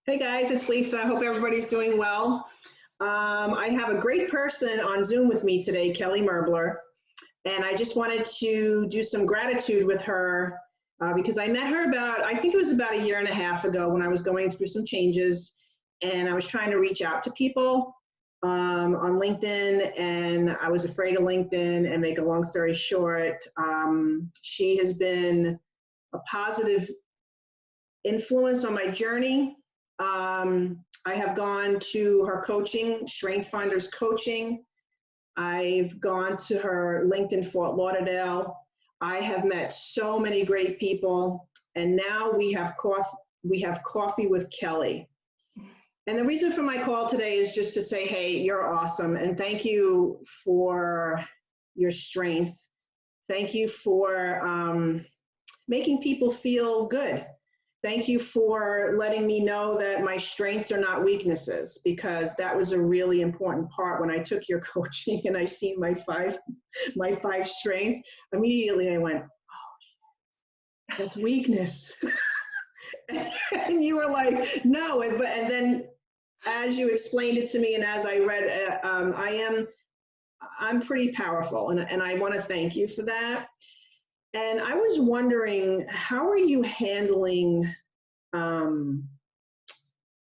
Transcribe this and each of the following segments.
Hey guys, it's Lisa. Hope everybody's doing well. I have a great person on Zoom with me today, Kelly Merbler, and I just wanted to do some gratitude with her because I met her I think it was about a year and a half ago when I was going through some changes and I was trying to reach out to people on LinkedIn, and I was afraid of LinkedIn, and make a long story short, she has been a positive influence on my journey. I have gone to her coaching, StrengthsFinder's coaching. I've gone to her LinkedIn Fort Lauderdale. I have met so many great people, and now we have coffee with Kelly. And the reason for my call today is just to say, hey, you're awesome, and thank you for your strength. Thank you for making people feel good. Thank you for letting me know that my strengths are not weaknesses, because that was a really important part when I took your coaching and I see my five strengths. Immediately I went, oh, that's weakness. And you were like, no. And then as you explained it to me and as I read it, I'm pretty powerful, and I want to thank you for that. And I was wondering, how are you handling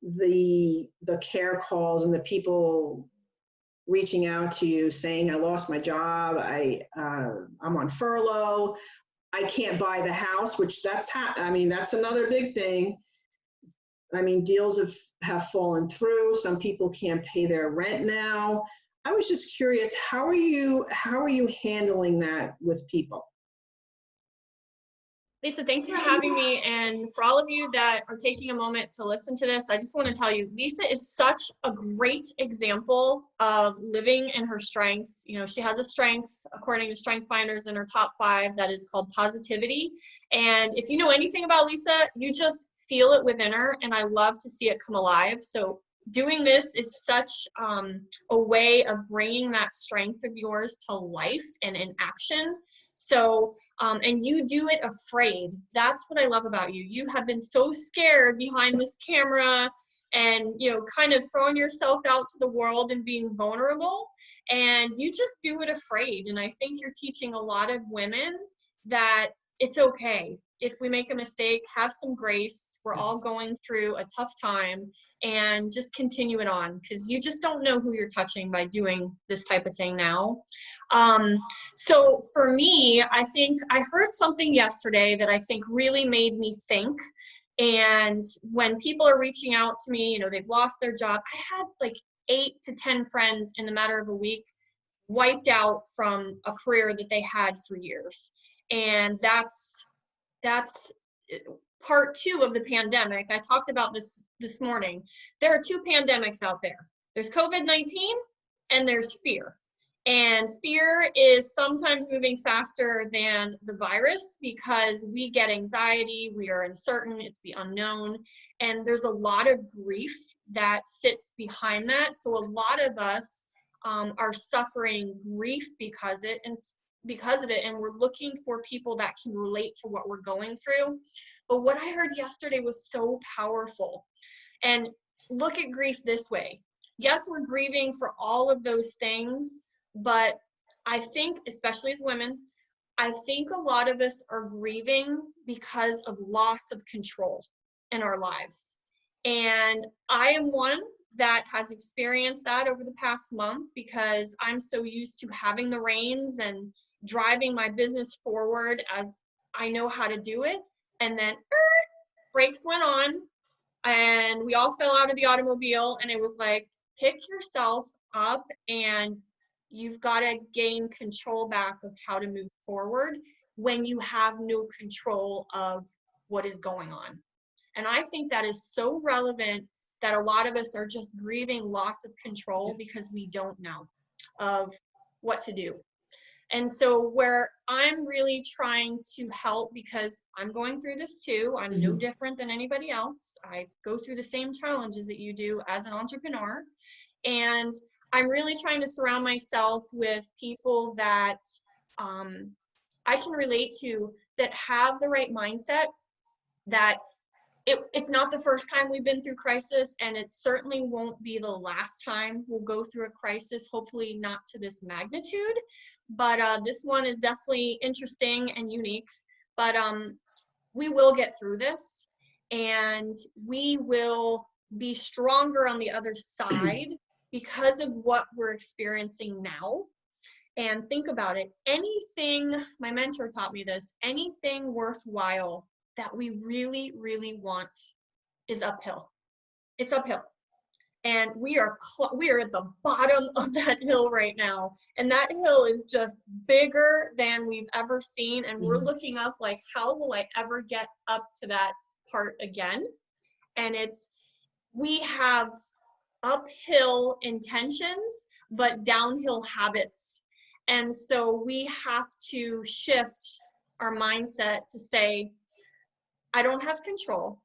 the care calls and the people reaching out to you saying, I lost my job, I'm on furlough, I can't buy the house, which that's another big thing. I mean, deals have fallen through. Some people can't pay their rent now. I was just curious, how are you handling that with people? Lisa, thanks for having me. And for all of you that are taking a moment to listen to this, I just want to tell you, Lisa is such a great example of living in her strengths. You know, she has a strength, according to StrengthsFinders, in her top 5 that is called positivity. And if you know anything about Lisa, you just feel it within her, and I love to see it come alive. So doing this is such a way of bringing that strength of yours to life and in action. So, and you do it afraid. That's what I love about you. You have been so scared behind this camera and, you know, kind of throwing yourself out to the world and being vulnerable. And you just do it afraid. And I think you're teaching a lot of women that it's okay. If we make a mistake, have some grace. We're all going through a tough time, and just continue it on, because you just don't know who you're touching by doing this type of thing now. So for me, I think I heard something yesterday that I think really made me think. And when people are reaching out to me, you know, they've lost their job. I had like 8 to 10 friends in the matter of a week wiped out from a career that they had for years. And that's part 2 of the pandemic. I talked about this morning. There are 2 pandemics out there. There's COVID-19 and there's fear. And fear is sometimes moving faster than the virus because we get anxiety, we are uncertain, it's the unknown, and there's a lot of grief that sits behind that. So a lot of us are suffering grief because of it, and we're looking for people that can relate to what we're going through. But what I heard yesterday was so powerful. And look at grief this way. Yes, we're grieving for all of those things, but I think, especially as women, I think a lot of us are grieving because of loss of control in our lives. And I am one that has experienced that over the past month, because I'm so used to having the reins and driving my business forward as I know how to do it. And then brakes went on and we all fell out of the automobile, and it was like, pick yourself up and you've got to gain control back of how to move forward when you have no control of what is going on. And I think that is so relevant, that a lot of us are just grieving loss of control because we don't know of what to do. And so where I'm really trying to help, because I'm going through this too, I'm no different than anybody else. I go through the same challenges that you do as an entrepreneur. And I'm really trying to surround myself with people that I can relate to, that have the right mindset, that it's not the first time we've been through crisis, and it certainly won't be the last time we'll go through a crisis, hopefully not to this magnitude, but this one is definitely interesting and unique. But we will get through this, and we will be stronger on the other side because of what we're experiencing now. And think about it, anything, my mentor taught me this, anything worthwhile that we really, really want is uphill. It's uphill. And we are at the bottom of that hill right now. And that hill is just bigger than we've ever seen. And we're looking up like, how will I ever get up to that part again? And we have uphill intentions, but downhill habits. And so we have to shift our mindset to say, I don't have control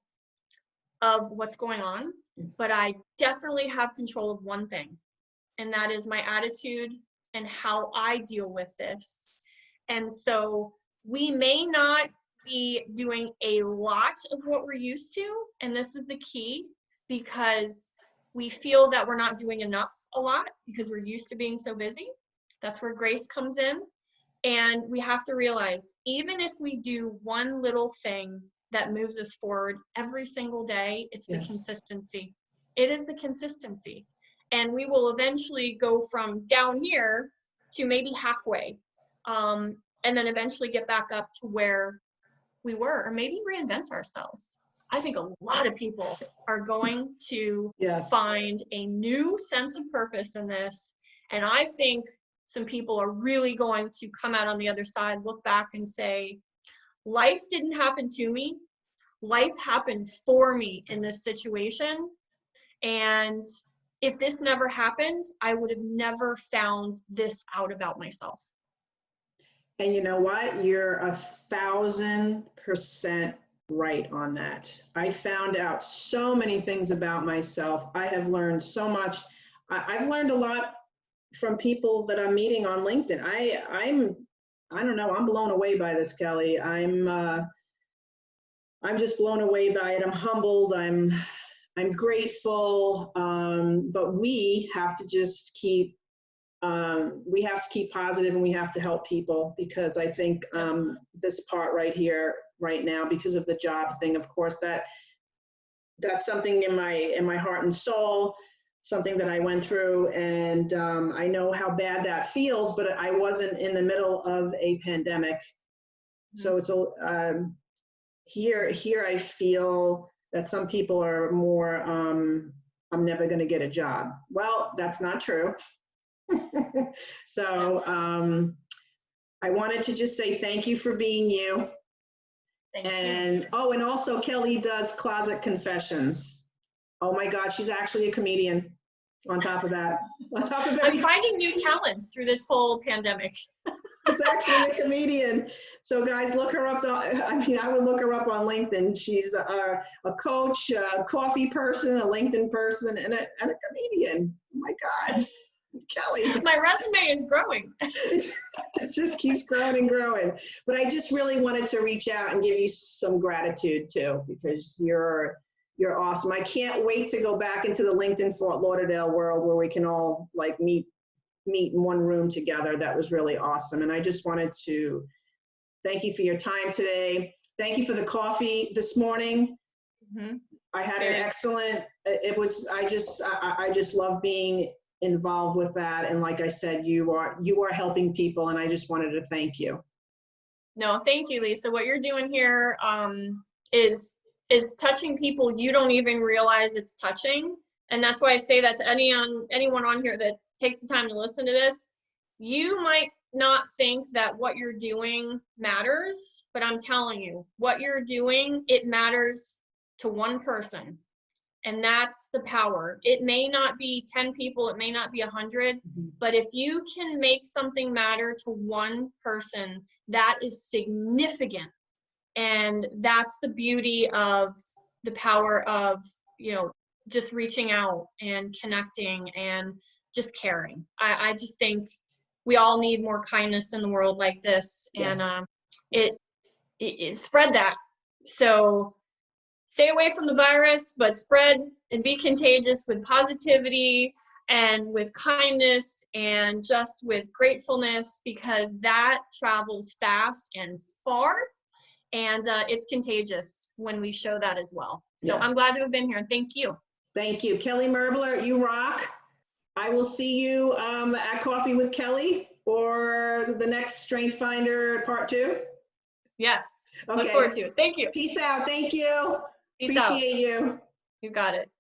of what's going on, but I definitely have control of one thing, and that is my attitude and how I deal with this. And so we may not be doing a lot of what we're used to, and this is the key, because we feel that we're not doing enough a lot because we're used to being so busy. That's where grace comes in. And we have to realize, even if we do one little thing that moves us forward every single day, it's the consistency. It is the consistency. And we will eventually go from down here to maybe halfway, and then eventually get back up to where we were, or maybe reinvent ourselves. I think a lot of people are going to find a new sense of purpose in this. And I think some people are really going to come out on the other side, look back and say, life didn't happen to me. Life happened for me in this situation. And if this never happened, I would have never found this out about myself. And you know what? You're 1,000% right on that. I found out so many things about myself. I have learned so much. I've learned a lot from people that I'm meeting on LinkedIn. I don't know, I'm blown away by this, Kelly. I'm just blown away by it. I'm humbled. I'm grateful. But we have to just keep positive, and we have to help people, because I think this part right here, right now, because of the job thing, of course, that's something in my heart and soul, something that I went through, and I know how bad that feels, but I wasn't in the middle of a pandemic. So it's here I feel that some people are more, I'm never going to get a job. Well, that's not true. So I wanted to just say thank you for being you. Thank you. And also Kelly does closet confessions. Oh my God, she's actually a comedian on top of that. On top of I'm finding new talents through this whole pandemic. She's actually a comedian. So guys, look her up. I would look her up on LinkedIn. She's a coach, a coffee person, a LinkedIn person, and a comedian. Oh my God, Kelly. My resume is growing. It just keeps growing and growing. But I just really wanted to reach out and give you some gratitude too, because you're awesome. I can't wait to go back into the LinkedIn Fort Lauderdale world where we can all like meet in one room together. That was really awesome. And I just wanted to thank you for your time today. Thank you for the coffee this morning. I had an excellent, I just love being involved with that. And like I said, you are helping people, and I just wanted to thank you. No, thank you, Lisa. What you're doing here is touching people you don't even realize it's touching. And that's why I say that to anyone on here that takes the time to listen to this. You might not think that what you're doing matters, but I'm telling you, what you're doing, it matters to one person. And that's the power. It may not be 10 people, it may not be 100, but if you can make something matter to one person, that is significant. And that's the beauty of the power of, just reaching out and connecting and just caring. I just think we all need more kindness in the world like this, and it spread that. So stay away from the virus, but spread and be contagious with positivity and with kindness and just with gratefulness, because that travels fast and far, and it's contagious when we show that as well. So Yes. I'm glad to have been here, and thank you. Thank you. Kelly Merbler, you rock. I will see you at Coffee with Kelly or the next StrengthsFinder Part 2. Yes, Okay. look forward to it. Thank you. Peace out. Thank you. Peace out. Appreciate you. You got it.